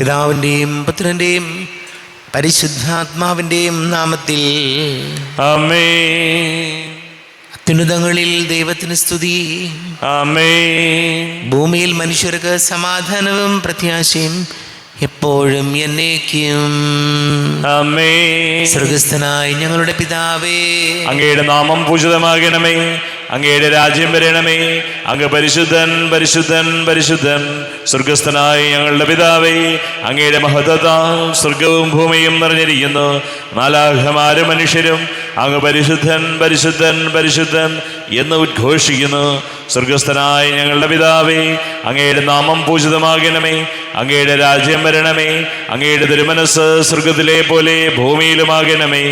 പിതാവിൻ്റെയും പുത്രൻ്റെയും പരിശുദ്ധാത്മാവിൻ്റെയും നാമത്തിൽ ആമേൻ. അത്യുന്നതങ്ങളിൽ ദൈവത്തിന് സ്തുതി. ആമേൻ. ഭൂമിയിൽ മനുഷ്യർക്ക് സമാധാനവും പ്രത്യാശയും എപ്പോഴും എന്നേക്കും. ആമേൻ. സ്വർഗസ്ഥനായ ഞങ്ങളുടെ പിതാവേ, അങ്ങയുടെ നാമം പൂജിതമാകണമേ. അങ്ങയുടെ രാജ്യം വരണമേ. അങ്ങ് പരിശുദ്ധൻ പരിശുദ്ധൻ പരിശുദ്ധൻ. സ്വർഗസ്ഥനായ ഞങ്ങളുടെ പിതാവേ, അങ്ങയുടെ മഹത്വത്താൽ സ്വർഗവും ഭൂമിയും നിറഞ്ഞിരിക്കുന്നു. മാലാഖമാരും മനുഷ്യരും അങ്ങ് പരിശുദ്ധൻ പരിശുദ്ധൻ പരിശുദ്ധൻ എന്ന് ഉദ്ഘോഷിക്കുന്നു. സ്വർഗസ്ഥനായ ഞങ്ങളുടെ പിതാവേ, അങ്ങയുടെ നാമം പൂജിതമാകണമേ. അങ്ങയുടെ രാജ്യം വരണമേ. അങ്ങയുടെ തിരുമനസ് സ്വർഗത്തിലെ പോലെ ഭൂമിയിലുമാകണമേ.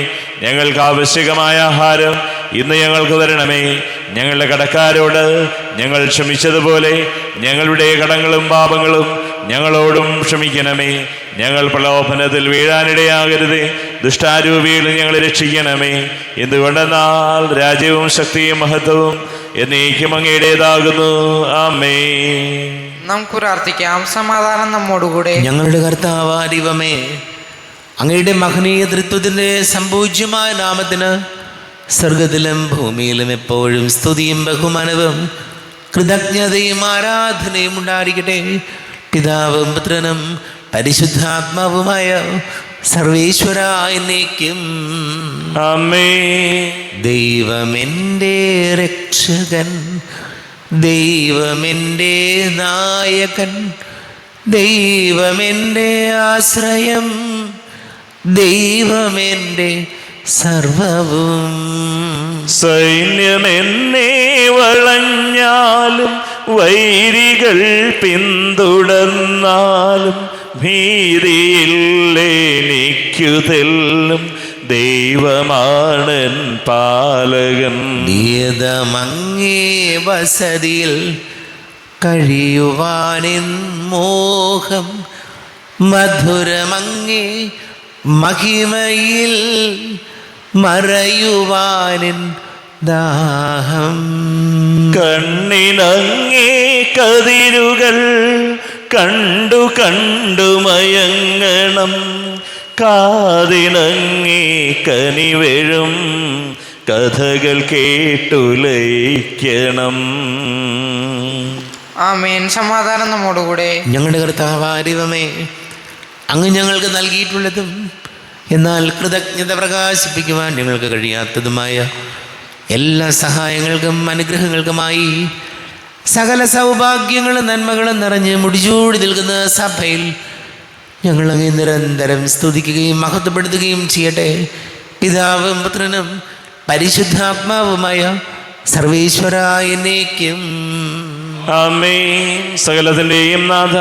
ഞങ്ങൾക്ക് ആവശ്യകമായ ആഹാരം ഇന്ന് ഞങ്ങൾക്ക് തരണമേ. ഞങ്ങളുടെ കടക്കാരോട് ഞങ്ങൾ ക്ഷമിച്ചതുപോലെ ഞങ്ങളുടെ കടങ്ങളും പാപങ്ങളും ഞങ്ങളോടും ക്ഷമിക്കണമേ. ഞങ്ങൾ പ്രലോഭനത്തിൽ വീഴാനിടയാകരുതേ. ദുഷ്ടാരൂപിയിൽ ഞങ്ങളെ രക്ഷിക്കണമേ. എന്തുകൊണ്ടെന്നാൽ രാജ്യവും ശക്തിയും മഹത്വവും എന്നേക്കും അങ്ങയുടേതാകുന്നു. ആമേൻ. നമുക്ക് പ്രാർത്ഥിക്കാം. സമാധാനം നമ്മോടുകൂടെ. ഞങ്ങളുടെ കർത്താവായ ദൈവമേ, അങ്ങയുടെ മഹനീയ തൃത്വത്തിൻ്റെ സംപൂജ്യമായ നാമത്തിന് സ്വർഗത്തിലും ഭൂമിയിലും എപ്പോഴും സ്തുതിയും ബഹുമാനവും കൃതജ്ഞതയും ആരാധനയും ഉണ്ടായിരിക്കട്ടെ. പിതാവും പുത്രനും പരിശുദ്ധാത്മാവുമായ സർവേശ്വര എന്നേക്കും. ആമേൻ. ദൈവമെൻ്റെ രക്ഷകൻ, ദൈവമെൻ്റെ നായകൻ, ദൈവമെൻ്റെ ആശ്രയം, ദൈവമെൻ്റെ സർവവും. സൈന്യമെന്നെ വളഞ്ഞാലും വൈരികൾ പിന്തുടർന്നാലും ഭീതിയില്ലെനിക്കു തെല്ലും ദൈവമാണൻ പാലകൻ. നിയതമങ്ങേ വസതിയിൽ കഴിയുവാനിൻ മോഹം, മധുരമങ്ങേ മഹിമയിൽ മറയുവാനിൻ ദാഹം. കണ്ണിനങ്ങേ കതിരുകൾ കണ്ടു കണ്ടു മയങ്ങണം. കാതിനങ്ങേ കനിവെഴും കഥകൾ കേട്ടുലയിക്കണം. ആമേൻ. സമാധാനം നമ്മോടുകൂടെ. ഞങ്ങളുടെ കർത്താവായ ദൈവമേ, അങ്ങ് ഞങ്ങൾക്ക് നൽകിയിട്ടുള്ളതും എന്നാൽ കൃതജ്ഞത പ്രകാശിപ്പിക്കുവാൻ ഞങ്ങൾക്ക് കഴിയാത്തതുമായ എല്ലാ സഹായങ്ങൾക്കും അനുഗ്രഹങ്ങൾക്കുമായി സകല സൗഭാഗ്യങ്ങളും നന്മകളും നിറഞ്ഞ് മുടിചൂടി നിൽക്കുന്ന സഭയിൽ ഞങ്ങളങ്ങ് നിരന്തരം സ്തുതിക്കുകയും മഹത്വപ്പെടുത്തുകയും ചെയ്യട്ടെ. പിതാവും പുത്രനും പരിശുദ്ധാത്മാവുമായ സർവേശ്വര എന്നേക്കും. ആമേൻ. സകലത്തിൻ്റെയും നാഥ,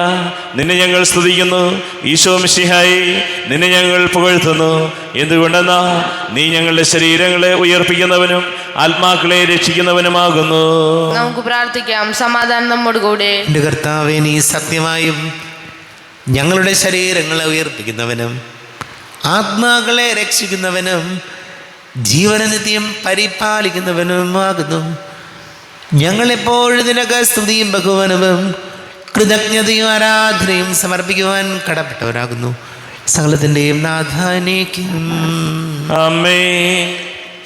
നിന്നെ ഞങ്ങൾ സ്തുതിക്കുന്നു. ഈശോ മിശിഹായേ, നിന്നെ ഞങ്ങൾ പുകഴ്ത്തുന്നു. എന്തുകൊണ്ടെന്നാ നീ ഞങ്ങളുടെ ശരീരങ്ങളെ ഉയർപ്പിക്കുന്നവനും ആത്മാക്കളെ രക്ഷിക്കുന്നവനുമാകുന്നു. നമുക്ക് പ്രാർത്ഥിക്കാം. സമാധാനം നമ്മോടുകൂടെ. എൻ്റെ കർത്താവേ, നീ സത്യമായും ഞങ്ങളുടെ ശരീരങ്ങളെ ഉയർപ്പിക്കുന്നവനും ആത്മാക്കളെ രക്ഷിക്കുന്നവനും ജീവനനിത്യം പരിപാലിക്കുന്നവനുമാകുന്നു. ഞങ്ങളെപ്പോഴും നിനക്ക് സ്തുതിയും ബഹുമാനവും കൃതജ്ഞതയും ആരാധനയും സമർപ്പിക്കുവാൻ കടപ്പെട്ടവരാകുന്നു. സകലത്തിൻ്റെയും നാഥാനേക്കും. ആമേൻ.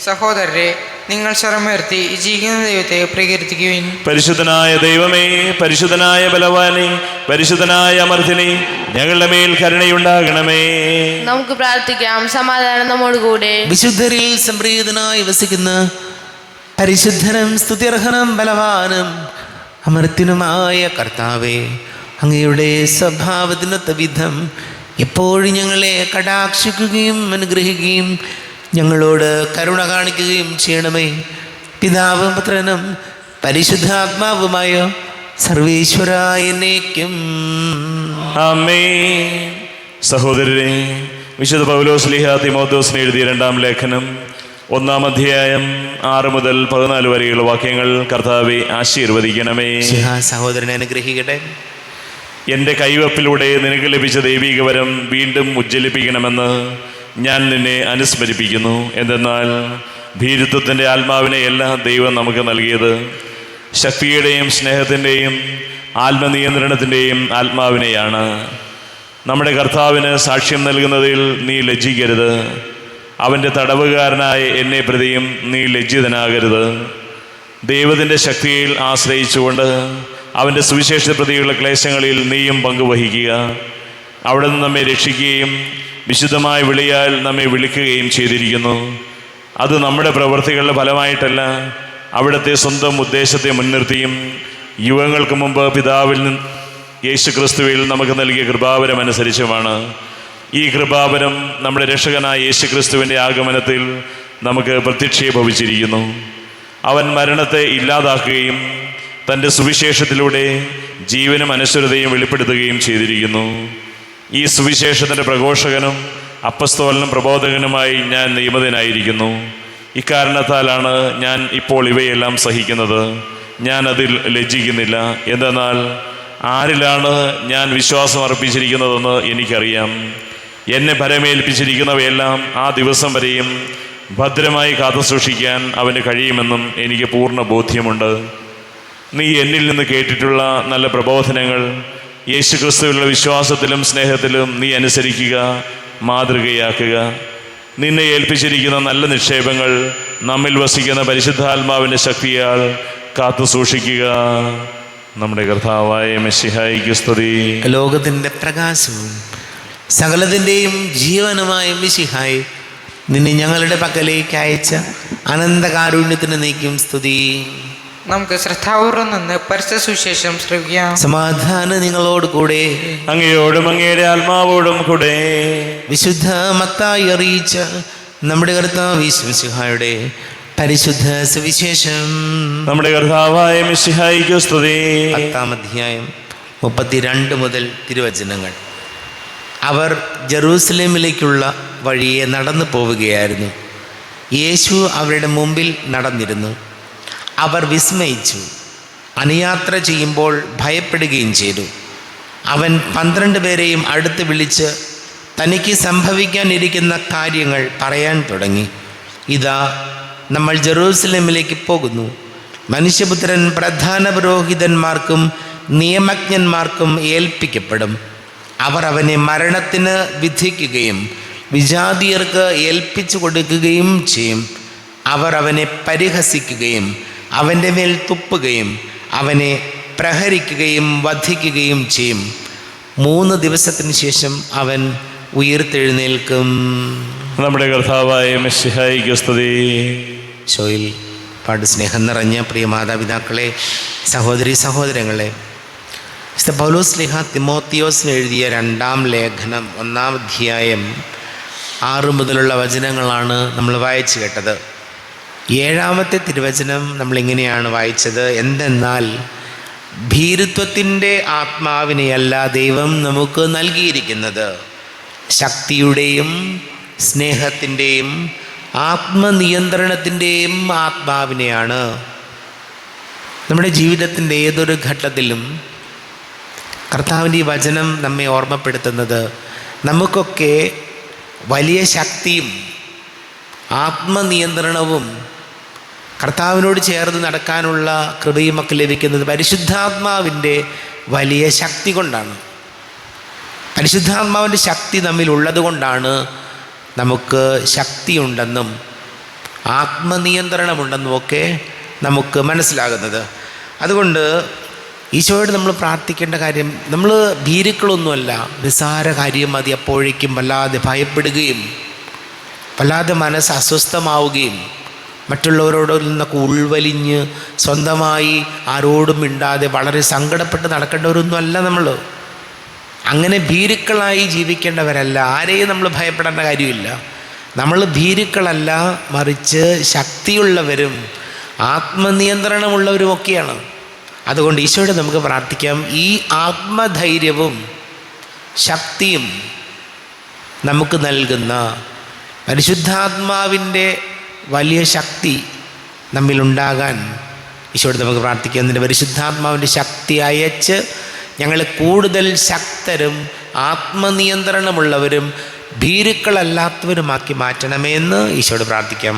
സഹോദരരെ, നിങ്ങൾ സ്വരമുയർത്തി ജീവിക്കുന്ന ദൈവത്തെ പ്രകീർത്തിക്കുവിൻ. പരിശുദ്ധനായ ദൈവമേ, പരിശുദ്ധനായ ബലവാനെ, പരിശുദ്ധനായ അമർത്തിനെ, ഞങ്ങളുടെ മേൽ കരുണയുണ്ടാകണമേ. നമുക്ക് പ്രാർത്ഥിക്കാം. സമാധാനം നമ്മോടുകൂടെ. വിശുദ്ധരിൽ സംപ്രീതനായി വസിക്കുന്ന പരിശുദ്ധനും സ്തുത്യർഹനും ബലവാനും അമർത്യനുമായ കർത്താവേ, അങ്ങയുടെ സ്വഭാവത്തിനൊത്ത വിധം എപ്പോഴും ഞങ്ങളെ കടാക്ഷിക്കുകയും അനുഗ്രഹിക്കുകയും ഞങ്ങളോട് കരുണ കാണിക്കുകയും ചെയ്യണമേ. പിതാവും പുത്രനും പരിശുദ്ധാത്മാവുമായ സർവേശ്വര എന്നേക്കും. ആമേൻ. സഹോദരരെ, വിശുദ്ധ പൗലോസ് ശ്ലീഹ തിമോഥെയോസിന് എഴുതിയ 2-ാം ലേഖനം 1-ാം അധ്യായം 6 മുതൽ 14 വരെയുള്ള വാക്യങ്ങൾ കർത്താവെ ആശീർവദിക്കണമേ. സഹോദരനെ അനുഗ്രഹിക്കട്ടെ. എൻ്റെ കൈവപ്പിലൂടെ നിനക്ക് ലഭിച്ച ദൈവിക വരം വീണ്ടും ഉജ്ജ്വലിപ്പിക്കണമെന്ന് ഞാൻ നിന്നെ അനുസ്മരിപ്പിക്കുന്നു. എന്തെന്നാൽ ഭീരുത്വത്തിൻ്റെ ആത്മാവിനെയല്ല ദൈവം നമുക്ക് നൽകിയത്, ശക്തിയുടെയും സ്നേഹത്തിൻ്റെയും ആത്മനിയന്ത്രണത്തിൻ്റെയും ആത്മാവിനെയാണ്. നമ്മുടെ കർത്താവിന് സാക്ഷ്യം നൽകുന്നതിൽ നീ ലജ്ജിക്കരുത്. അവൻ്റെ തടവുകാരനായ എന്നെ പ്രതിയും നീ ലജ്ജിതനാകരുത്. ദൈവത്തിൻ്റെ ശക്തിയിൽ ആശ്രയിച്ചുകൊണ്ട് അവൻ്റെ സുവിശേഷ പ്രതിയുള്ള ക്ലേശങ്ങളിൽ നീയും പങ്കുവഹിക്കുക. അവിടെ നിന്ന് നമ്മെ രക്ഷിക്കുകയും വിശുദ്ധമായ വിളിയാൽ നമ്മെ വിളിക്കുകയും ചെയ്തിരിക്കുന്നു. അത് നമ്മുടെ പ്രവൃത്തികളുടെ ഫലമായിട്ടല്ല, അവിടുത്തെ സ്വന്തം ഉദ്ദേശത്തെ മുൻനിർത്തിയും യുഗങ്ങൾക്ക് മുമ്പ് പിതാവിൽ നിന്ന് യേശുക്രിസ്തുവിൽ നമുക്ക് നൽകിയ കൃപാവരം അനുസരിച്ചുമാണ്. ഈ കൃപാവരം നമ്മുടെ രക്ഷകനായ യേശുക്രിസ്തുവിൻ്റെ ആഗമനത്തിൽ നമുക്ക് പ്രത്യക്ഷീഭവിച്ചിരിക്കുന്നു. അവൻ മരണത്തെ ഇല്ലാതാക്കുകയും തൻ്റെ സുവിശേഷത്തിലൂടെ ജീവനും അനശ്വരതയും വെളിപ്പെടുത്തുകയും ചെയ്തിരിക്കുന്നു. ഈ സുവിശേഷത്തിൻ്റെ പ്രഘോഷകനും അപ്പസ്തോലനും പ്രബോധകനുമായി ഞാൻ നിയമിതനായിരിക്കുന്നു. ഇക്കാരണത്താലാണ് ഞാൻ ഇപ്പോൾ ഇവയെല്ലാം സഹിക്കുന്നത്. ഞാൻ അതിൽ ലജ്ജിക്കുന്നില്ല. എന്തെന്നാൽ ആരിലാണ് ഞാൻ വിശ്വാസം അർപ്പിച്ചിരിക്കുന്നതെന്ന് എനിക്കറിയാം. എന്നെ ഭരമേൽപ്പിച്ചിരിക്കുന്നവയെല്ലാം ആ ദിവസം വരെയും ഭദ്രമായി കാത്തുസൂക്ഷിക്കാൻ അവന് കഴിയുമെന്നും എനിക്ക് പൂർണ്ണ ബോധ്യമുണ്ട്. നീ എന്നിൽ നിന്ന് കേട്ടിട്ടുള്ള നല്ല പ്രബോധനങ്ങൾ യേശുക്രിസ്തുവിലുള്ള വിശ്വാസത്തിലും സ്നേഹത്തിലും നീ അനുസരിക്കുക, മാതൃകയാക്കുക. നിന്നെ ഏൽപ്പിച്ചിരിക്കുന്ന നല്ല നിക്ഷേപങ്ങൾ നമ്മിൽ വസിക്കുന്ന പരിശുദ്ധാത്മാവിൻ്റെ ശക്തിയാൽ കാത്തു സൂക്ഷിക്കുക. നമ്മുടെ കർത്താവായ മെശിഹായിക്ക് സ്തുതി. ലോകത്തിൻ്റെ പ്രകാശവും സകലത്തിൻ്റെയും ജീവനുമായ മെശിഹായി, നിന്നെ ഞങ്ങളുടെ പക്കലേക്ക് അയച്ച അനന്തകാരുണ്യത്തിന് നീക്കും സ്തുതി. നമുക്ക് ശ്രദ്ധാപൂർവം നിന്ന് പരിശുദ്ധ സുവിശേഷം ശ്രവിക്കാം. സമാധാനം നിങ്ങളോട് കൂടെ. അങ്ങയോടും അങ്ങയുടെ ആത്മാവോടും കൂടെ. വിശുദ്ധ മത്തായി അറിയിച്ച നമ്മുടെ കർത്താവ് മിശിഹായുടെ പരിശുദ്ധ സുവിശേഷം. നമ്മുടെ കർത്താവായ മിശിഹായിക്ക് സ്തുതി. 10-ാം അധ്യായം 32 മുതൽ തിരുവചനങ്ങൾ. അവർ ജെറൂസലേമിലേക്കുള്ള വഴിയെ നടന്നു പോവുകയായിരുന്നു. യേശു അവരുടെ മുമ്പിൽ നടന്നിരുന്നു. അവർ വിസ്മയിച്ചു, അനുയാത്ര ചെയ്യുമ്പോൾ ഭയപ്പെടുകയും ചെയ്തു. അവൻ 12 പേരെയും അടുത്ത് വിളിച്ച് തനിക്ക് സംഭവിക്കാനിരിക്കുന്ന കാര്യങ്ങൾ പറയാൻ തുടങ്ങി. ഇതാ, നമ്മൾ ജെറൂസലേമിലേക്ക് പോകുന്നു. മനുഷ്യപുത്രൻ പ്രധാന പുരോഹിതന്മാർക്കും നിയമജ്ഞന്മാർക്കും ഏൽപ്പിക്കപ്പെടും. അവർ അവനെ മരണത്തിന് വിധിക്കുകയും വിജാതിയർക്ക് ഏൽപ്പിച്ചു കൊടുക്കുകയും ചെയ്യും. അവർ അവനെ പരിഹസിക്കുകയും അവൻ്റെ മേൽ തുപ്പുകയും അവനെ പ്രഹരിക്കുകയും വധിക്കുകയും ചെയ്യും. 3 ദിവസത്തിന് ശേഷം അവൻ ഉയർത്തെഴുന്നേൽക്കും. നമ്മുടെ കർത്താവായ മിശിഹായിക്ക് സ്തുതി. ഷോയിൽ പാട് സ്നേഹം നിറഞ്ഞ പ്രിയ മാതാപിതാക്കളെ, സഹോദരി സഹോദരങ്ങളെ, വിശുദ്ധ പൗലോസ് ശ്ലീഹ തിമോത്തിയോസിന് എഴുതിയ 2-ാം ലേഖനം 1-ാം അധ്യായം 6 മുതലുള്ള വചനങ്ങളാണ് നമ്മൾ വായിച്ചു കേട്ടത്. 7-ാമത്തെ തിരുവചനം നമ്മളിങ്ങനെയാണ് വായിച്ചത്: എന്തെന്നാൽ ഭീരുത്വത്തിൻ്റെ ആത്മാവിനെയല്ല ദൈവം നമുക്ക് നൽകിയിരിക്കുന്നത്, ശക്തിയുടെയും സ്നേഹത്തിൻ്റെയും ആത്മനിയന്ത്രണത്തിൻ്റെയും ആത്മാവിനെയാണ്. നമ്മുടെ ജീവിതത്തിൻ്റെ ഏതൊരു ഘട്ടത്തിലും കർത്താവിൻ്റെ ഈ വചനം നമ്മെ ഓർമ്മപ്പെടുത്തുന്നത് നമുക്കൊക്കെ വലിയ ശക്തിയും ആത്മനിയന്ത്രണവും കർത്താവിനോട് ചേർന്ന് നടക്കാനുള്ള കൃപയുമൊക്കെ ലഭിക്കുന്നത് പരിശുദ്ധാത്മാവിൻ്റെ വലിയ ശക്തി കൊണ്ടാണ്. പരിശുദ്ധാത്മാവിൻ്റെ ശക്തി നമ്മിലുള്ളത് കൊണ്ടാണ് നമുക്ക് ശക്തിയുണ്ടെന്നും ആത്മനിയന്ത്രണമുണ്ടെന്നും ഒക്കെ നമുക്ക് മനസ്സിലാകുന്നത്. അതുകൊണ്ട് ഈശോയോട് നമ്മൾ പ്രാർത്ഥിക്കേണ്ട കാര്യം, നമ്മൾ ഭീരുക്കളൊന്നുമല്ല. നിസ്സാര കാര്യം മതി അപ്പോഴേക്കും വല്ലാതെ ഭയപ്പെടുകയും വല്ലാതെ മനസ്സ് അസ്വസ്ഥമാവുകയും മറ്റുള്ളവരോട് നിന്നൊക്കെ ഉൾവലിഞ്ഞ് സ്വന്തമായി ആരോടും മിണ്ടാതെ വളരെ സങ്കടപ്പെട്ട് നടക്കേണ്ടവരൊന്നും അല്ല നമ്മൾ. അങ്ങനെ ഭീരുക്കളായി ജീവിക്കേണ്ടവരല്ല. ആരെയും നമ്മൾ ഭയപ്പെടേണ്ട കാര്യമില്ല. നമ്മൾ ഭീരുക്കളല്ല, മറിച്ച് ശക്തിയുള്ളവരും ആത്മനിയന്ത്രണമുള്ളവരുമൊക്കെയാണ്. അതുകൊണ്ട് ഈശോയോട് നമുക്ക് പ്രാർത്ഥിക്കാം, ഈ ആത്മധൈര്യവും ശക്തിയും നമുക്ക് നൽകുന്ന പരിശുദ്ധാത്മാവിൻ്റെ വലിയ ശക്തി നമ്മിലുണ്ടാകാൻ ഈശോയോട് നമുക്ക് പ്രാർത്ഥിക്കാം. അതിൻ്റെ പരിശുദ്ധാത്മാവിൻ്റെ ശക്തി അയച്ച് ഞങ്ങളെ കൂടുതൽ ശക്തരും ആത്മനിയന്ത്രണമുള്ളവരും ഭീരുക്കളല്ലാത്തവരുമാക്കി മാറ്റണമേ എന്ന് ഈശോയോട് പ്രാർത്ഥിക്കാം.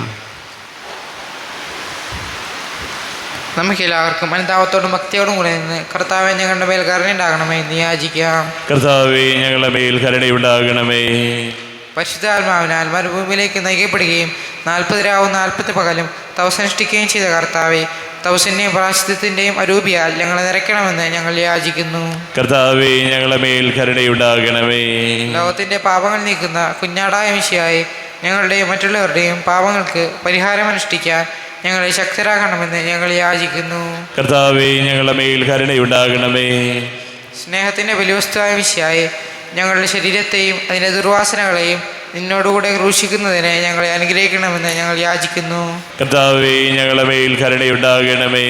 നമുക്കെല്ലാവർക്കും അനുതാപത്തോടും ഭക്തിയോടും കൂടെ നിന്ന് കർത്താവെ ഞങ്ങളുടെ മേൽ കരുണയുണ്ടാകണമേ എന്ന് യാചിക്കാം. കർത്താവേ ഞങ്ങളുടെ മേൽ കരുണയുണ്ടാകണമേ. പരിശുദ്ധാത്മാവിനാൽ മരുഭൂമിയിലേക്ക് നയിക്കപ്പെടുകയും 40 രാവും 40 പകലും തപസ്സനുഷ്ഠിക്കുകയും ചെയ്ത കർത്താവെ, തപസ്സിൻ്റെയും പ്രായശ്ചിത്തത്തിൻ്റെയും അരൂപിയാൽ ഞങ്ങളെ നിറയ്ക്കണമെന്ന് ഞങ്ങൾ യാചിക്കുന്നു. കർത്താവേ ഞങ്ങളുടെ മേൽ കരുണയുണ്ടാകണമേ. ലോകത്തിൻ്റെ പാപങ്ങൾ നീക്കുന്ന കുഞ്ഞാടായ മിശിഹായെ, ഞങ്ങളുടെയും മറ്റുള്ളവരുടെയും പാപങ്ങൾക്ക് പരിഹാരമനുഷ്ഠിക്കാൻ ഞങ്ങളെ ശക്തരാകണമെന്ന് ഞങ്ങൾ യാചിക്കുന്നു. കർത്താവേ ഞങ്ങളുടെ മേൽ കരുണയുണ്ടാകണമേ. സ്നേഹത്തിൻ്റെ ബലിവസ്തുവായ മിശിഹായെ, ഞങ്ങളുടെ ശരീരത്തെയും അതിൻ്റെ ദുർവാസനകളെയും നിന്നോടുകൂടെ ക്രൂശിക്കുന്നതിനെ ഞങ്ങളെ അനുഗ്രഹിക്കണമെന്ന് ഞങ്ങൾ യാചിക്കുന്നു. കർത്താവേ ഞങ്ങളുടെ മേൽ കരുണയുണ്ടാകണമേ.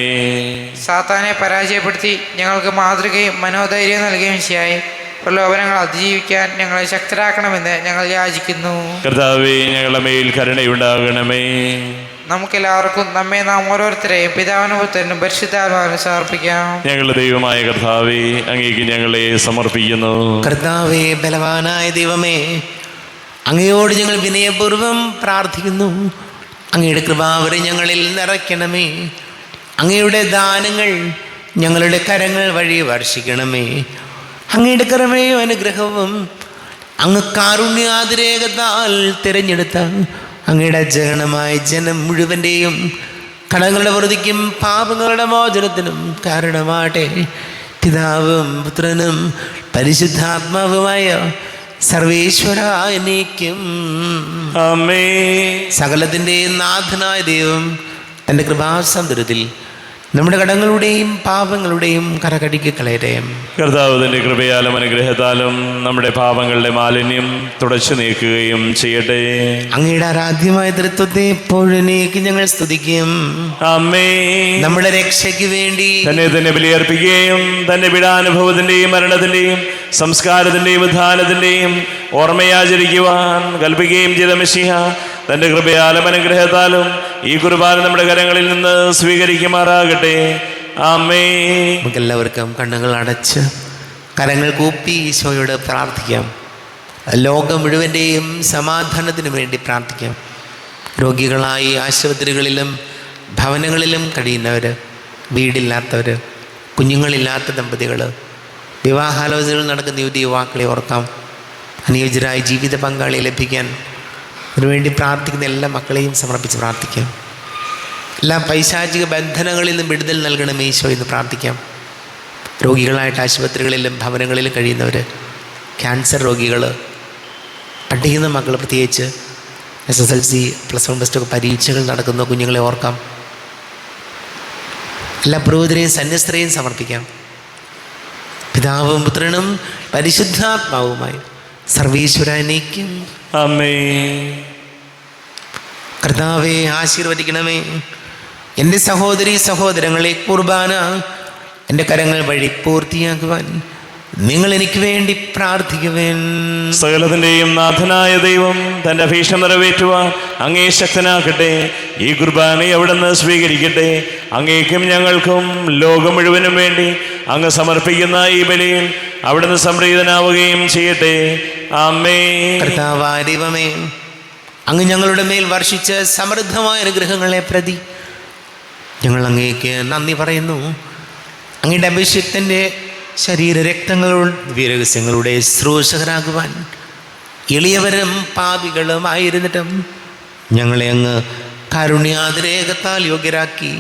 സാത്താനെ പരാജയപ്പെടുത്തി ഞങ്ങൾക്ക് മാതൃകയും മനോധൈര്യവും നൽകിയ മിശിഹായെ, പ്രലോഭനങ്ങൾ അതിജീവിക്കാൻ ഞങ്ങളെ ശക്തരാക്കണമെന്ന് ഞങ്ങൾ യാചിക്കുന്നു. കർത്താവേ ഞങ്ങളുടെ മേൽ കരുണയുണ്ടാകണമേ. നമുക്കെല്ലാവർക്കും നമ്മെ നാം ഓരോരുത്തരെയും പിതാവിനും പുത്രനും പരിശുദ്ധാത്മാവിനും സമർപ്പിക്കാം. ഞങ്ങളുടെ ദൈവമായ കർത്താവേ, അങ്ങേക്ക് ഞങ്ങളെ സമർപ്പിക്കുന്നു. കർത്താവേ, ബലവാനായ ദൈവമേ, അങ്ങയോട് ഞങ്ങൾ വിനയപൂർവ്വം പ്രാർത്ഥിക്കുന്നു. അങ്ങയുടെ കൃപാവരെ ഞങ്ങളിൽ നിറയ്ക്കണമേ. അങ്ങയുടെ ദാനങ്ങൾ ഞങ്ങളുടെ കരങ്ങൾ വഴി വർഷിക്കണമേ. അങ്ങയുടെ കരുണയും അനുഗ്രഹവും അങ്ങ് കാരുണ്യാതിരേകത്താൽ തിരഞ്ഞെടുത്ത അങ്ങയുടെ അജഗണമായ ജനം മുഴുവൻ്റെയും കടങ്ങളുടെ വൃതിക്കും പാപങ്ങളുടെ മോചനത്തിനും കാരണമാട്ടെ. പിതാവും പുത്രനും പരിശുദ്ധാത്മാവുമായ സർവേശ്വര എന്നേക്കും ആമേൻ. സകലത്തിൻ്റെയും നാഥനായ ദൈവം തൻ്റെ കൃപാസമുദ്രത്തിൽ നമ്മുടെ കടങ്ങളുടെയും പാപങ്ങളുടെയും കരകടിക്ക് കളയട്ടെ. കർത്താവ് തന്റെ കൃപയാലും അനുഗ്രഹത്താലും നമ്മുടെ പാപങ്ങളുടെ മാലിന്യം തുടച്ചു നീക്കുകയും ചെയ്യട്ടെ. അങ്ങയുടെ ആരാധ്യമായ തൃത്വത്തെ എപ്പോഴേക്ക് ഞങ്ങൾ സ്തുതിക്കും. ആമേൻ. നമ്മുടെ രക്ഷയ്ക്ക് വേണ്ടി തന്നെ ബലിയർപ്പിക്കുകയും തന്റെ പീഡാനുഭവത്തിന്റെയും മരണത്തിന്റെയും സംസ്കാരത്തിന്റെയും ഉദ്ധാനത്തിന്റെയും ഓർമ്മയാചരിക്കുവാൻ കൽപ്പിക്കുകയും ചെയ്ത മിശിഹ തന്റെ കൃപയാലും അനുഗ്രഹത്താലും ഈ കുർബാന നമ്മുടെ കരങ്ങളിൽ നിന്ന് സ്വീകരിക്കുമാറാകട്ടെ. ആമേൻ. നമുക്കെല്ലാവർക്കും കണ്ണുകൾ അടച്ച് കരങ്ങൾ കൂപ്പി ഈശോയോട് പ്രാർത്ഥിക്കാം. ലോകം മുഴുവൻ്റെയും സമാധാനത്തിന് വേണ്ടി പ്രാർത്ഥിക്കാം. രോഗികളായി ആശുപത്രികളിലും ഭവനങ്ങളിലും കഴിയുന്നവർ, വീടില്ലാത്തവർ, കുഞ്ഞുങ്ങളില്ലാത്ത ദമ്പതികൾ, വിവാഹാലോചനകൾ നടക്കുന്ന യുവാക്കളെ ഓർക്കാം. അനുയോജ്യരായ ജീവിത പങ്കാളിയെ ലഭിക്കാൻ അതിനുവേണ്ടി പ്രാർത്ഥിക്കുന്ന എല്ലാ മക്കളെയും സമർപ്പിച്ച് പ്രാർത്ഥിക്കാം. എല്ലാ പൈശാചിക ബന്ധനങ്ങളിൽ നിന്നും വിടുതൽ നൽകണമേ ഈശോ എന്ന് പ്രാർത്ഥിക്കാം. രോഗികളായിട്ട് ആശുപത്രികളിലും ഭവനങ്ങളിലും കഴിയുന്നവർ, ക്യാൻസർ രോഗികൾ, പഠിക്കുന്ന മക്കൾ, പ്രത്യേകിച്ച് SSLC +1 +2 പരീക്ഷകൾ നടക്കുന്ന കുഞ്ഞുങ്ങളെ ഓർക്കാം. എല്ലാ പുരോഹിതരെയും സന്യസ്തരെയും സമർപ്പിക്കാം. പിതാവും പുത്രനും പരിശുദ്ധാത്മാവുമായി സർവീശ്വരനേക്കും ആമേൻ. കർത്താവെ ആശീർവദിക്കണമേ. എൻ്റെ സഹോദരീ സഹോദരങ്ങളെ, കുർബാന എൻ്റെ കരങ്ങൾ വഴി പൂർത്തിയാക്കുവാൻ നിങ്ങൾ എനിക്ക് വേണ്ടി പ്രാർത്ഥിക്കുവേൻ. സകലത്തിന്റെയും നാഥനായ ദൈവം തന്റെ അഭീഷ്ടം നിറവേറ്റുവാൻ അങ്ങേ ശക്തനാക്കട്ടെ. ഈ കുർബാനയെ അവിടുന്ന് സ്വീകരിക്കട്ടെ. അങ്ങേക്കും ഞങ്ങൾക്കും ലോകം മുഴുവനും വേണ്ടി അങ്ങ് സമർപ്പിക്കുന്ന ഈ ബലിയിൽ അവിടുന്ന് സംപ്രീതനാവുകയും ചെയ്യട്ടെ. ആമേൻ. കർത്താവായ ദൈവമേ, അങ്ങ് ഞങ്ങളുടെ മേൽ വർഷിച്ച സമൃദ്ധമായ അനുഗ്രഹങ്ങളെ പ്രതി ഞങ്ങൾ അങ്ങേക്ക് നന്ദി പറയുന്നു. അങ്ങയുടെ അഭിഷേകത്തിൻ്റെ ശരീരരക്തങ്ങളുടെ ശുശ്രൂഷകരാകുവാൻ എളിയവരും പാപികളുമായിരുന്നിട്ടും ഞങ്ങളെ അങ്ങ് കാരുണ്യാതിരേകത്താൽ യോഗ്യരാക്കി.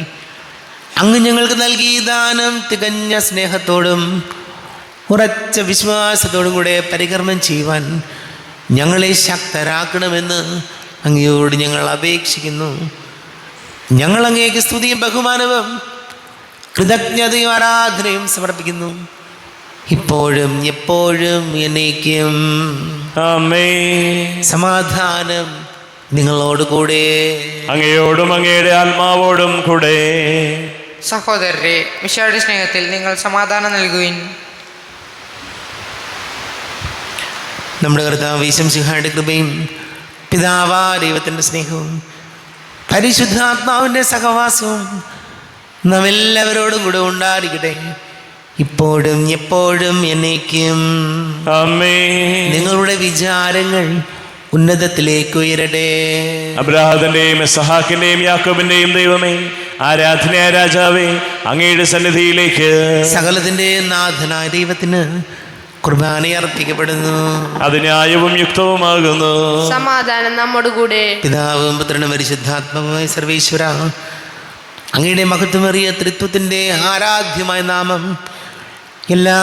അങ്ങ് ഞങ്ങൾക്ക് നൽകിയ ദാനം തികഞ്ഞ സ്നേഹത്തോടും ഉറച്ച വിശ്വാസത്തോടും കൂടെ പരികർമ്മം ചെയ്യുവാൻ ഞങ്ങളെ ശക്തരാക്കണമെന്ന് അങ്ങയോട് ഞങ്ങൾ അപേക്ഷിക്കുന്നു. ഞങ്ങൾ അങ്ങേക്ക് സ്തുതിയും ബഹുമാനവും കൃതജ്ഞതയും ആരാധനയും സമർപ്പിക്കുന്നു, ഇപ്പോഴും എപ്പോഴും എന്നേക്കും. ആമേൻ. സമാധാനം നിങ്ങളോട് കൂടെ, അങ്ങയോടും അങ്ങയുടെ ആത്മാവോടും കൂടെ. സഹോദരരെ, മിശിഹായുടെ സ്നേഹത്തിൽ നിങ്ങൾ സമാധാനം നൽകുവിൻ. നമ്മുടെ കർത്താവ് ഈശോമിശിഹായുടെ കൃപയും പിതാവായ ദൈവത്തിൻ്റെ സ്നേഹവും പരിശുദ്ധാത്മാവിൻ്റെ സഹവാസവും നാം എല്ലാവരോടും കൂടെ ഉണ്ടായിരിക്കട്ടെ, ഇപ്പോഴും എപ്പോഴും എന്നേക്കും. ആമേൻ. നിങ്ങളുടെ വിചാരങ്ങൾ ഉന്നതത്തിലേക്ക് ഉയരട്ടെ. അബ്രാഹത്തിന്റെയും ഇസ്ഹാക്കിന്റെയും യാക്കോബിന്റെയും ദൈവമേ, ആരാധനയായ രാജാവേ, അങ്ങയുടെ സന്നിധിയിലേക്ക് സകലത്തിന്റെ നാഥനായ ദൈവത്തിന് കുർബാന അർപ്പിക്കപ്പെടുന്നു. അത് ന്യായവും യുക്തവുമാകുന്നു. സമാധാനം നമ്മോടുകൂടെ. പിതാവും പുത്രനും പരിശുദ്ധാത്മാവുമായ സർവേശ്വര, അങ്ങയുടെ മഹത്വമേറിയ ത്രിത്വത്തിൻ്റെ ആരാധ്യമായ നാമം എല്ലാ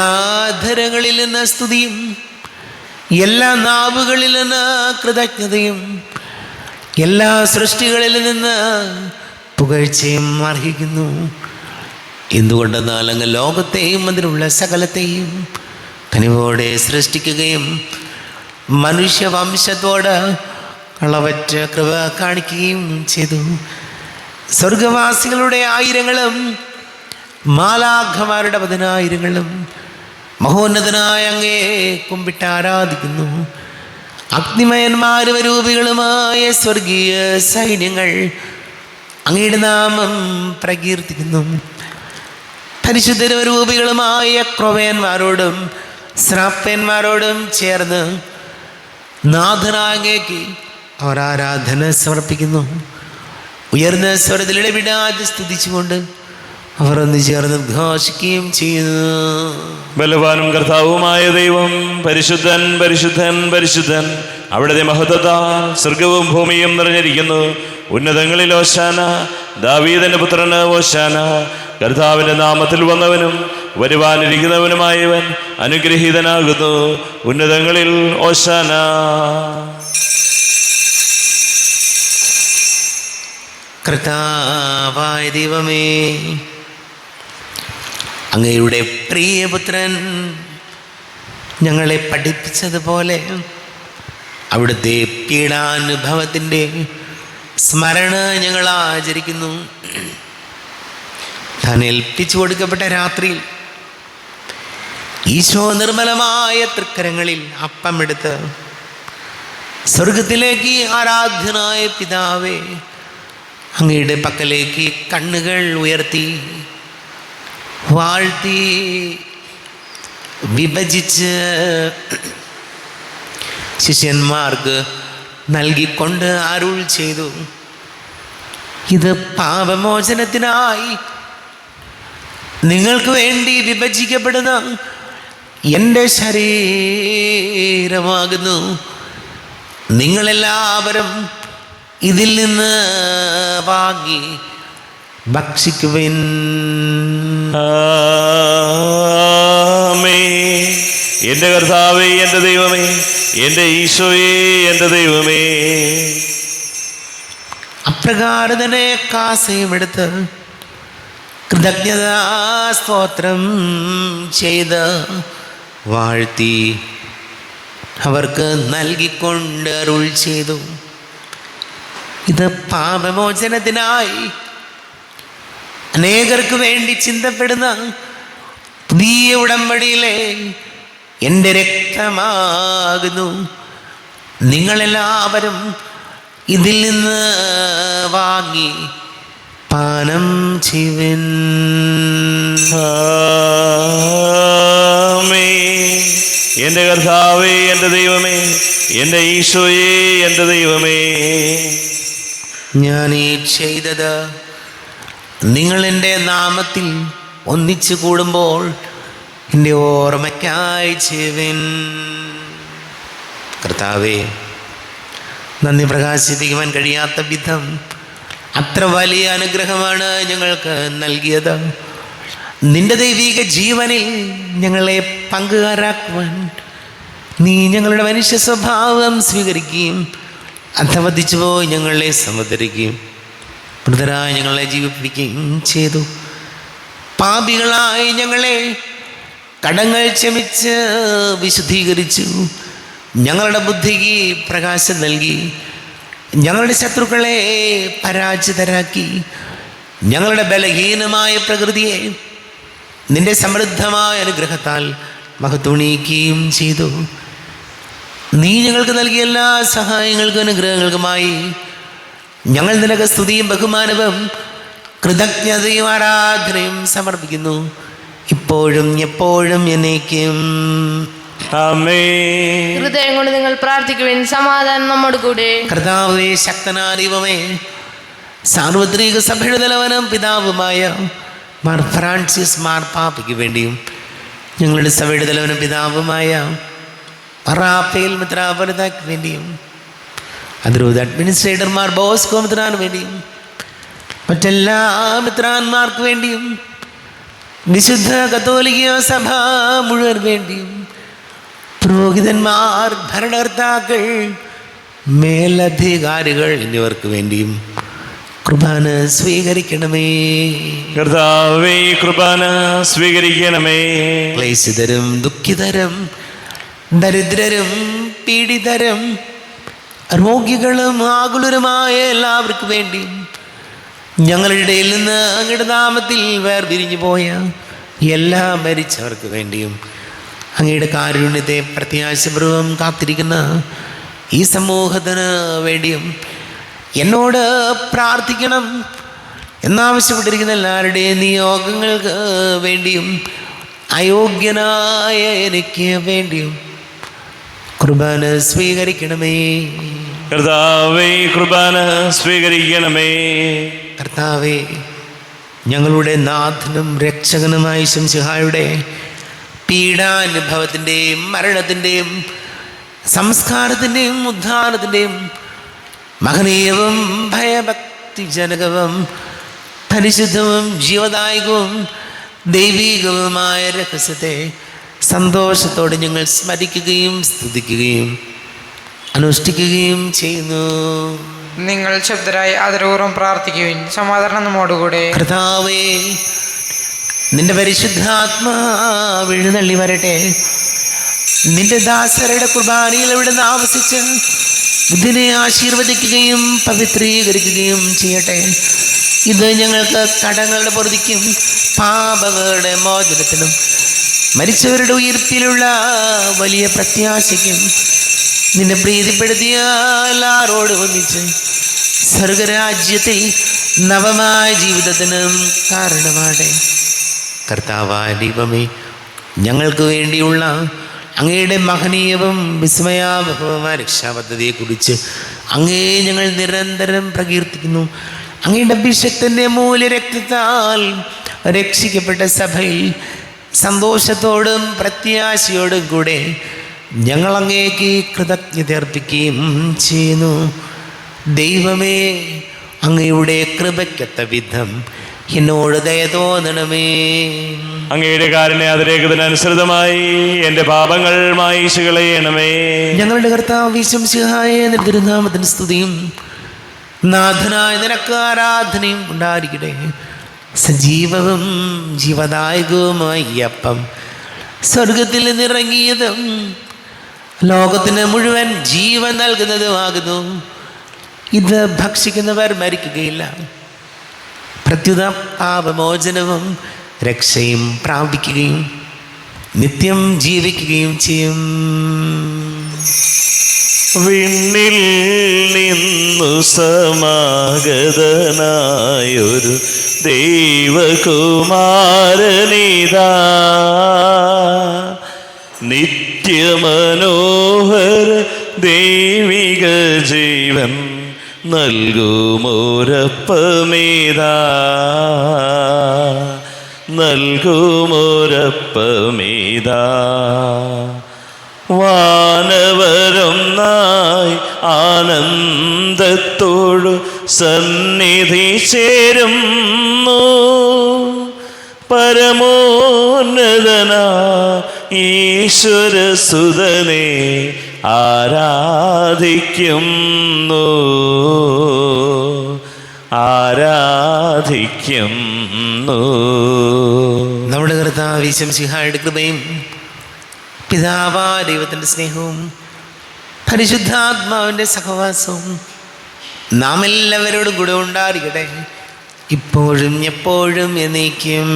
ധരങ്ങളിൽ നിന്ന് സ്തുതിയും എല്ലാ നാവുകളിൽ നിന്ന് കൃതജ്ഞതയും എല്ലാ സൃഷ്ടികളിൽ നിന്ന് പുകഴ്ചയും അർഹിക്കുന്നു. എന്തുകൊണ്ടെന്നാൽ അങ്ങ് ലോകത്തെയും അതിലുള്ള സകലത്തെയും കനിവോടെ സൃഷ്ടിക്കുകയും മനുഷ്യവംശത്തോട് അളവറ്റ കൃപ കാണിക്കുകയും ചെയ്തു. സ്വർഗവാസികളുടെ ആയിരങ്ങളും മാലാഖമാരുടെ 10,000ങ്ങളും മഹോന്നതനായ അങ്ങേ കുമ്പിട്ട് ആരാധിക്കുന്നു. അഗ്നിമയന്മാരും അരൂപികളുമായ സ്വർഗീയ സൈന്യങ്ങൾ അങ്ങയുടെ നാമം പ്രകീർത്തിക്കുന്നു. പരിശുദ്ധരും രൂപികളുമായ ക്രൊവേന്മാരോടും ശ്രാപ്പന്മാരോടും ചേർന്ന് നാഥനായ അങ്ങേക്ക് അവർ ആരാധന സമർപ്പിക്കുന്നു. ഉയർന്ന സ്വരത്തിൽ ഇടപെടാതെ സ്തുതിച്ചുകൊണ്ട് അവർ ഒന്ന് ചേർന്ന് ഉദ്ഘോഷിക്കുകയും ചെയ്യുന്നു. ബലവാനും കർത്താവുമായ ദൈവം പരിശുദ്ധൻ, പരിശുദ്ധൻ, പരിശുദ്ധൻ. അവിടുത്തെ മഹത്വത്താൽ സ്വർഗവും ഭൂമിയും നിറഞ്ഞിരിക്കുന്നു. ഉന്നതങ്ങളിൽ ഓശാന, ദാവീദിന്റെ പുത്രന് ഓശാന. കർത്താവിന്റെ നാമത്തിൽ വന്നവനും വരുവാനിരിക്കുന്നവനുമായവൻ അനുഗ്രഹീതനാകുന്നു. ഉന്നതങ്ങളിൽ ഓശാന. കർത്താവായ ദൈവമേ, അങ്ങയുടെ പ്രിയപുത്രൻ ഞങ്ങളെ പഠിപ്പിച്ചതുപോലെ അവിടുത്തെ പീഡാനുഭവത്തിൻ്റെ സ്മരണ ഞങ്ങൾ ആചരിക്കുന്നു. താൻ ഏൽപ്പിച്ചു കൊടുക്കപ്പെട്ട രാത്രിയിൽ ഈശോ നിർമ്മലമായ തൃക്കരങ്ങളിൽ അപ്പമെടുത്ത് സ്വർഗത്തിലേക്ക് ആരാധ്യനായ പിതാവേ, അങ്ങയുടെ പക്കലേക്ക് കണ്ണുകൾ ഉയർത്തി വാഴ്ത്തി വിഭജിച്ച് ശിഷ്യന്മാർക്ക് നൽകിക്കൊണ്ട് അരുൾ ചെയ്തു, ഇത് പാപമോചനത്തിനായി നിങ്ങൾക്ക് വേണ്ടി വിഭജിക്കപ്പെടുന്ന എൻ്റെ ശരീരമാകുന്നു. നിങ്ങളെല്ലാവരും ഇതിൽ നിന്ന് വാങ്ങി ഭക്ഷിക്കുവിൻ. ആമേൻ. എൻ്റെ കർത്താവേ, എൻ്റെ ദൈവമേ, എൻ്റെ ഈശോയേ, എൻ്റെ ദൈവമേ. അപ്രകാരം തന്നെ കാസയുമെടുത്ത് കൃതജ്ഞതാ സ്തോത്രം ചെയ്ത് വാഴ്ത്തി അവർക്ക് നൽകിക്കൊണ്ട് അരുൾ ചെയ്തു, ഇത് പാപമോചനത്തിനായി അനേകർക്ക് വേണ്ടി ചിന്തപ്പെടുന്ന പുതിയ ഉടമ്പടിയിലെ എൻ്റെ രക്തമാകുന്നു. നിങ്ങളെല്ലാവരും ഇതിൽ നിന്ന് വാങ്ങി പാനം ചെയ്യുവിൻ. ആമേൻ. എൻ്റെ കർത്താവേ, എൻ്റെ ദൈവമേ, എൻ്റെ ഈശോയേ, എൻ്റെ ദൈവമേ. ഞാൻ ഈ ചെയ്തത് നിങ്ങൾ എൻ്റെ നാമത്തിൽ ഒന്നിച്ചു കൂടുമ്പോൾ എൻ്റെ ഓർമ്മയ്ക്കായി ചെയ്യുവിൻ. കർത്താവേ, നന്ദി പ്രകാശിപ്പിക്കുവാൻ കഴിയാത്ത വിധം അത്ര വലിയ അനുഗ്രഹമാണ് ഞങ്ങൾക്ക് നൽകിയത്. നിന്റെ ദൈവിക ജീവനിൽ ഞങ്ങളെ പങ്കുകാരാക്കുവാൻ നീ ഞങ്ങളുടെ മനുഷ്യ സ്വഭാവം സ്വീകരിക്കുകയും അധവദിച്ചു പോയി ഞങ്ങളെ സമുദ്രിക്കുകയും മൃതരായി ഞങ്ങളെ ജീവിപ്പിക്കുകയും ചെയ്തു. പാപികളായി ഞങ്ങളെ കടങ്ങൾ ക്ഷമിച്ച് വിശുദ്ധീകരിച്ചു. ഞങ്ങളുടെ ബുദ്ധിക്ക് പ്രകാശം നൽകി. ഞങ്ങളുടെ ശത്രുക്കളെ പരാജിതരാക്കി. ഞങ്ങളുടെ ബലഹീനമായ പ്രകൃതിയെ നിന്റെ സമൃദ്ധമായ അനുഗ്രഹത്താൽ മഹത്വണീക്കുകയും ചെയ്തു. നീ ഞങ്ങൾക്ക് നൽകിയ എല്ലാ സഹായങ്ങൾക്കും അനുഗ്രഹങ്ങൾക്കുമായി ഞങ്ങൾ നിനക്ക് സ്തുതിയും ബഹുമാനവും കൃതജ്ഞതയും ആരാധനയും സമർപ്പിക്കുന്നു, ഇപ്പോഴും എപ്പോഴും എന്നേക്കും. ആമേൻ. ഹൃദയം കൊണ്ട് നിങ്ങൾ പ്രാർത്ഥിക്കുവിൻ. സമാധാനം നമ്മോട് കൂടെ. കർത്താവേ, ശക്തനായ ദൈവമേ, സാർവത്രിക സഭയുടെ തലവനും പിതാവുമായ മാർ ഫ്രാൻസിസ് മാർപ്പാപ്പയ്ക്ക് വേണ്ടിയും ഞങ്ങളുടെ സഭയുടെ തലവനും പിതാവുമായ റാഫേൽ മെത്രാപ്പൊലീത്തായ്ക്ക് വേണ്ടിയും അതിരൂപത അഡ്മിനിസ്ട്രേറ്റർമാർ ബോസ്കോ മെത്രാന് വേണ്ടിയും മറ്റെല്ലാ മെത്രാന്മാർക്ക് വേണ്ടിയും വിശുദ്ധ കത്തോലിക്ക സഭ മുഴുവൻ വേണ്ടിയും പുരോഹിതന്മാർ, ഭരണകർത്താക്കൾ, മേലധികാരികൾ എന്നിവർക്ക് വേണ്ടിയും കുർബാന സ്വീകരിക്കണമേ. കർത്താവേ, കുർബാന സ്വീകരിക്കണമേ. ക്ലേശിതരും ദുഃഖിതരും ദരിദ്രരും പീഡിതരും രോഗികളും ആകുലരുമായ എല്ലാവർക്കും വേണ്ടിയും ഞങ്ങളുടെ ഇടയിൽ നിന്ന് അങ്ങയുടെ നാമത്തിൽ വേർപിരിഞ്ഞു പോയ എല്ലാ മരിച്ചവർക്ക് വേണ്ടിയും അങ്ങയുടെ കാരുണ്യത്തെ പ്രത്യാശപൂർവം കാത്തിരിക്കുന്ന ഈ സമൂഹത്തിന് വേണ്ടിയും എന്നോട് പ്രാർത്ഥിക്കണം എന്നാവശ്യപ്പെട്ടിരിക്കുന്ന എല്ലാവരുടെയും നിയോഗങ്ങൾക്ക് വേണ്ടിയും അയോഗ്യനായ എനിക്ക് വേണ്ടിയും കുർബാന സ്വീകരിക്കണമേ. കർത്താവേ, കുർബാന സ്വീകരിക്കണമേ. കർത്താവേ, ഞങ്ങളുടെ നാഥനും രക്ഷകനുമായ ശംസിഹായുടെ പീഡാനുഭവത്തിൻ്റെയും മരണത്തിൻ്റെയും സംസ്കാരത്തിൻ്റെയും ഉദ്ധാനത്തിൻ്റെയും മഹനീയവും ഭയഭക്തിജനകവും പരിശുദ്ധവും ജീവദായകവും ദൈവീകവുമായ രഹസ്യത്തെ സന്തോഷത്തോടെ ഞങ്ങൾ സ്മരിക്കുകയും സ്തുതിക്കുകയും അനുഷ്ഠിക്കുകയും ചെയ്യുന്നു. നിങ്ങൾ ശബ്ദരായി ആദരപൂർവ്വം പ്രാർത്ഥിക്കുവിൻ. സമാധാനം നമ്മോടുകൂടെ. കർത്താവേ, നിന്റെ പരിശുദ്ധാത്മാവ് എഴുന്നള്ളി വരട്ടെ. നിന്റെ ദാസരുടെ കുർബാനയിൽ എവിടെ ആവസിച്ച് ഇതിനെ ആശീർവദിക്കുകയും പവിത്രീകരിക്കുകയും ചെയ്യട്ടെ. ഇത് ഞങ്ങൾക്ക് കടങ്ങളുടെ പൊറുതിക്കും പാപങ്ങളുടെ മോചനത്തിനും മരിച്ചവരുടെ ഉയർപ്പിലുള്ള വലിയ പ്രത്യാശയ്ക്കും നിന്നെ പ്രീതിപ്പെടുത്തിയ എല്ലാവരോട് ഒന്നിച്ച് സ്വർഗരാജ്യത്തിൽ നവമായ ജീവിതത്തിനും കാരണമാടെ. കർത്താവായ ദൈവമേ, ഞങ്ങൾക്ക് വേണ്ടിയുള്ള അങ്ങയുടെ മഹനീയവും വിസ്മയാവഹവുമായ രക്ഷാപദ്ധതിയെക്കുറിച്ച് അങ്ങേ ഞങ്ങൾ നിരന്തരം പ്രകീർത്തിക്കുന്നു. അങ്ങയുടെ അഭിഷേകത്തിൻ്റെ മൂല്യരക്തത്താൽ രക്ഷിക്കപ്പെട്ട സഭയിൽ സന്തോഷത്തോടും പ്രത്യാശയോടും കൂടെ ഞങ്ങൾ അങ്ങേക്ക് കൃതജ്ഞത അർപ്പിക്കുകയും ചെയ്യുന്നു. ദൈവമേ, അങ്ങയുടെ കൃപയ്ക്കൊത്ത വിധം എന്നോട് ദയ തോന്നണമേ. അങ്ങയുടെ കാരുണ്യാതിരേകത്തിനനുസൃതമായി എൻ്റെ പാപങ്ങൾ മായിച്ചു കളയണമേ. ഞങ്ങളുടെ കർത്താവ് ശംസിഹായ തിരുനാമത്തിന് സ്തുതിയും നാഥനായ നിനക്ക് ആരാധനയും ഉണ്ടായിരിക്കട്ടെ. സജീവവും ജീവദായകവുമായി ഈ അപ്പം സ്വർഗത്തിൽ നിന്നിറങ്ങിയതും ലോകത്തിന് മുഴുവൻ ജീവൻ നൽകുന്നതുമാകുന്നു. ഇത് ഭക്ഷിക്കുന്നവർ മരിക്കുകയില്ല, പ്രത്യുത പാപമോചനവും രക്ഷയും പ്രാപിക്കുകയും നിത്യം ജീവിക്കുകയും ചെയ്യും. വിണ്ണിൽ നിന്നു സമാഗതനായൊരു ദൈവകുമാരനിതാ, നിത്യമനോഹര ദൈവിക ജീവൻ നൽകുമോരപ്പമേതാ, നൽകുമോരപ്പമേതാ. വാനവരൊന്നായി ആനന്ദത്തോടു സന്നിധി ചേരുന്നു, പരമോന്നതനാ ഈശ്വരസുതനെ ആരാധിക്കുന്നു, ആരാധിക്കുന്നു. നമ്മുടെ കർത്താവ് ശംസിഹായുടെ കൃപയും പിതാവായ ദൈവത്തിൻ്റെ സ്നേഹവും പരിശുദ്ധാത്മാവിൻ്റെ സഹവാസവും നാം എല്ലാവരോടും കൂടെ ഉണ്ടായിരിക്കട്ടെ, ഇപ്പോഴും എപ്പോഴും എന്നേക്കും.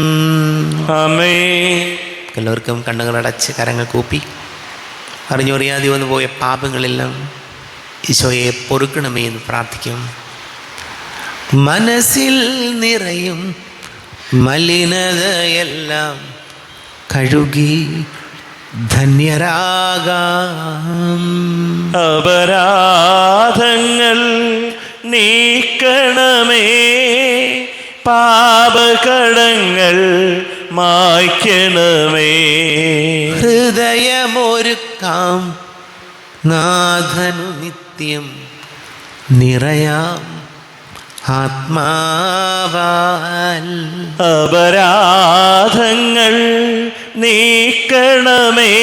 ആമേൻ. എല്ലാവർക്കും കണ്ണുകളടച്ച് കരങ്ങൾ കൂപ്പി അറിഞ്ഞറിയാതെ വന്നു പോയ പാപങ്ങളെല്ലാം ഈശോയെ പൊറുക്കണമേ എന്ന് പ്രാർത്ഥിക്കും. മനസ്സിൽ നിറയും മലിനതയെല്ലാം കഴുകി ധന്യരാകാം. അപരാധങ്ങൾ നീക്കണമേ പാപകടങ്ങൾ മായ്ക്കണമേ. ഹൃദയമൊരുക്കാം നാഥനു നിത്യം നിറയാം ആത്മാവാൽ. അപരാധങ്ങൾ നീക്കണമേ,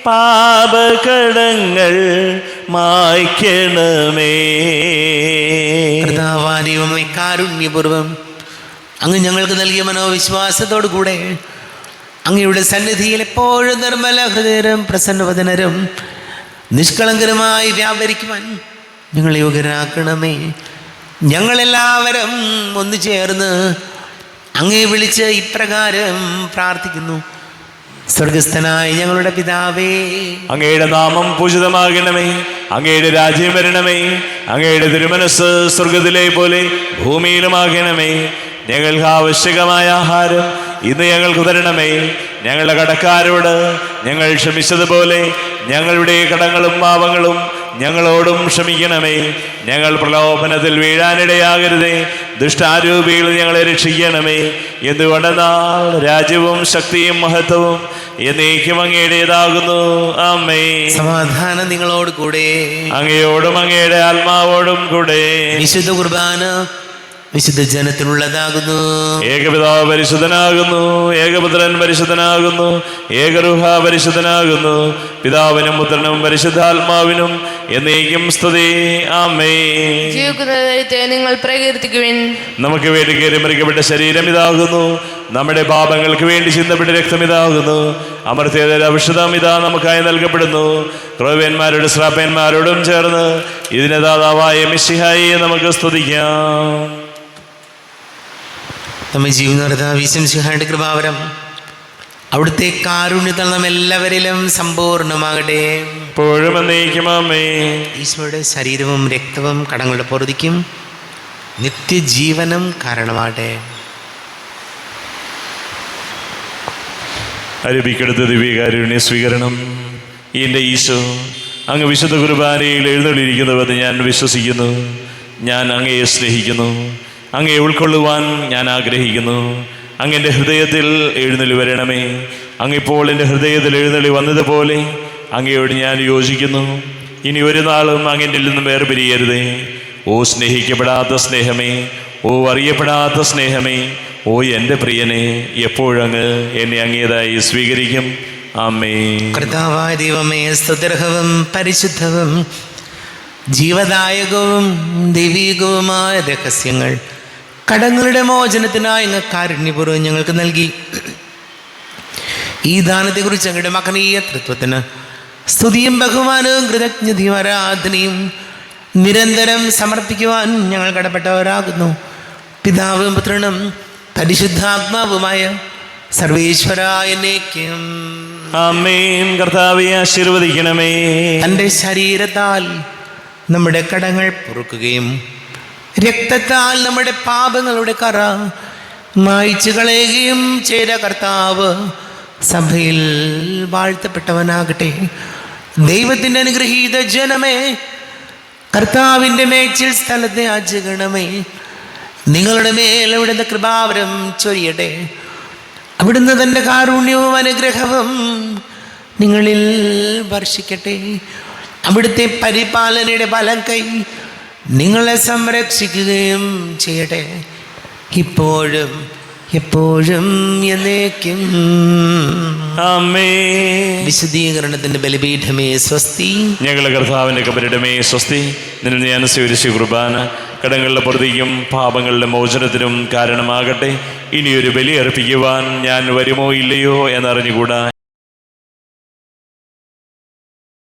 പാപകടങ്ങൾ മായ്ക്കണമേ. കർത്താവാദൈവമേ, കാരുണ്യപൂർവം അങ്ങ് ഞങ്ങൾക്ക് നൽകിയ മനോവിശ്വാസത്തോടു കൂടെ അങ്ങയുടെ സന്നിധിയിൽ എപ്പോഴും നിർമ്മല ഹൃദയരും പ്രസന്നവദനരും നിഷ്കളങ്കരുമായി വ്യാപരിക്കുവാൻ ഞങ്ങളെ യോഗ്യരാക്കണമേ. ഞങ്ങളെല്ലാവരും ഒന്നു ചേർന്ന് അങ്ങേ വിളിച്ച് ഇപ്രകാരം പ്രാർത്ഥിക്കുന്നു. സ്വർഗസ്ഥനായ ഞങ്ങളുടെ പിതാവേ, അങ്ങയുടെ നാമം പൂജിതമാകണമേ, അങ്ങയുടെ രാജ്യം വരണമേ, അങ്ങയുടെ തിരുമനസ് സ്വർഗത്തിലെ പോലെ ഭൂമിയിലുമാകണമേ. ഞങ്ങൾക്ക് ആവശ്യകമായ ആഹാരം ഇന്ന് ഞങ്ങൾക്ക് തരണമേ. ഞങ്ങളുടെ കടക്കാരോട് ഞങ്ങൾ ക്ഷമിച്ചതുപോലെ ഞങ്ങളുടെ കടങ്ങളും പാപങ്ങളും ഞങ്ങളോടും ക്ഷമിക്കണമേ. ഞങ്ങൾ പ്രലോഭനത്തിൽ വീഴാനിടയാകരുതേ, ദുഷ്ടാരൂപിയിൽ ഞങ്ങളെ രക്ഷിക്കണമേ. എന്തുകൊണ്ടെന്നാൽ രാജ്യവും ശക്തിയും മഹത്വവും എന്നേക്കും അങ്ങയുടേതാകുന്നു. ആമേൻ. സമാധാനം നിങ്ങളോട് കൂടെ, അങ്ങയോടും അങ്ങയുടെ ആത്മാവോടും കൂടെ. വിശുദ്ധ കുർബാന വിശുദ്ധ ജനത്തിനുള്ളതാകുന്നു. ഏകപിതാവ് പരിശുദ്ധനാകുന്നു, ഏകപുത്രൻ പരിശുദ്ധനാകുന്നു, ഏകരൂഹ പരിശുദ്ധനാകുന്നു. പിതാവിനും പുത്രനും പരിശുദ്ധാത്മാവിനും എന്നേക്കും സ്തുതി. ആമേൻ. ജീവിക്കുന്ന ദൈവത്തെ നിങ്ങൾ പ്രകീർത്തിക്കുവിൻ. നമുക്ക് വേണ്ടി കയറി മരിക്കപ്പെട്ട ശരീരം ഇതാകുന്നു, നമ്മുടെ പാപങ്ങൾക്ക് വേണ്ടി ചിന്തപ്പെട്ട രക്തം ഇതാകുന്നു. അമർത്യതര ഔഷധം ഇതാ നമുക്കായി നൽകപ്പെടുന്നു. ക്രോവ്യന്മാരോട് ശ്രാപ്പന്മാരോടും ചേർന്ന് ഇതിന് ദാതാവായ മിശിഹായെ നമുക്ക് സ്തുതിക്കാം. നമ്മെ ജീവനർദ്ദ വിശംസിഹായുടെ കൃപാവരം അവിടുത്തെ കാരുണ്യത്താൽ നാം എല്ലാവരിലും സമ്പൂർണ്ണമാകട്ടെ. എപ്പോഴും എന്നേക്കും ആമേൻ. ഈശോയുടെ ശരീരവും രക്തവും കടങ്ങളുടെ പൊറുതിക്കും നിത്യജീവനം കാരണമാകട്ടെ. അരബിക്കെടുത്ത ദിവ്യകാരുണ്യ സ്വീകരണം. എൻ്റെ ഈശോ, അങ്ങ് വിശുദ്ധ കുർബാനയിൽ എഴുന്നള്ളിയിരിക്കുന്നുവെന്ന് ഞാൻ വിശ്വസിക്കുന്നു. ഞാൻ അങ്ങയെ സ്നേഹിക്കുന്നു. അങ്ങയെ ഉൾക്കൊള്ളുവാൻ ഞാൻ ആഗ്രഹിക്കുന്നു. അങ്ങെൻ്റെ ഹൃദയത്തിൽ എഴുന്നള്ളി വരണമേ. അങ്ങിപ്പോൾ എൻ്റെ ഹൃദയത്തിൽ എഴുന്നള്ളി വന്നതുപോലെ അങ്ങയോട് ഞാൻ യോജിക്കുന്നു. ഇനി ഒരു നാളും അങ്ങെന്നിൽ നിന്നും വേർപിരിയരുതേ. ഓ സ്നേഹിക്കപ്പെടാത്ത സ്നേഹമേ, ഓ അറിയപ്പെടാത്ത സ്നേഹമേ, ഓ എൻ്റെ പ്രിയനെ, എപ്പോഴങ്ങ് എന്നെ അങ്ങേതായി സ്വീകരിക്കും. ആമേൻ. കർത്താവായ ദൈവമേ, സ്തുത്യർഹവും പരിശുദ്ധവും ജീവദായകവും ദൈവീകവുമായ രഹസ്യങ്ങൾ കടങ്ങളുടെ മോചനത്തിനായി അങ്ങ് കാരുണ്യപൂർവ്വം ഞങ്ങൾക്ക് നൽകി. ഈ ദാനത്തെക്കുറിച്ച് അങ്ങയുടെ മഹനീയ തൃത്വത്തിന് സ്തുതിയും ബഹുമാനവും കൃതജ്ഞതയും ആരാധനയും നിരന്തരം സമർപ്പിക്കുവാൻ ഞങ്ങൾ കടപ്പെട്ടവരാകുന്നു. പിതാവും പുത്രനും പരിശുദ്ധാത്മാവുമായ സർവേശ്വരായ എന്നേക്കും ആമേൻ. കർത്താവേ, ആശീർവദിക്കണമേ. തൻ്റെ ശരീരത്താൽ നമ്മുടെ കടങ്ങൾ പൊറുക്കുകയും രക്തത്താൽ നമ്മുടെ പാപങ്ങളുടെ കറ മായ്ച്ചു കളയുകയും ചെയ്ത കർത്താവ് സഭയിൽ വാഴ്ത്തപ്പെട്ടവനാകട്ടെ. ദൈവത്തിൻ്റെ അനുഗ്രഹീത ജനമേ, കർത്താവിൻ്റെ മേച്ചിൽ സ്ഥലത്തെ ആചരണമേ. നിങ്ങളുടെ മേൽ അവിടുന്ന് കൃപാവരം ചൊരിയട്ടെ. അവിടുന്ന് തൻ്റെ കാരുണ്യവും അനുഗ്രഹവും നിങ്ങളിൽ വർഷിക്കട്ടെ. അവിടുത്തെ പരിപാലനയുടെ ബലം കൈ നിങ്ങളെ സംരക്ഷിക്കുകയും ചെയ്യട്ടെ, ഇപ്പോഴും എപ്പോഴും എന്നേക്കും. ആമേൻ. വിശുദ്ധീകരണത്തിന്റെ ബലിപീഠമേ സ്വസ്തി. ഞങ്ങളുടെ കർത്താവിൻ്റെ കബരിടമേ സ്വസ്തി. നിന്നിൽ ഞാൻ സ്വീകരിച്ച കുർബാന കടങ്ങളുടെ പൊറുതിക്കും പാപങ്ങളുടെ മോചനത്തിനും കാരണമാകട്ടെ. ഇനിയൊരു ബലി അർപ്പിക്കുവാൻ ഞാൻ വരുമോ ഇല്ലയോ എന്നറിഞ്ഞുകൂടാ.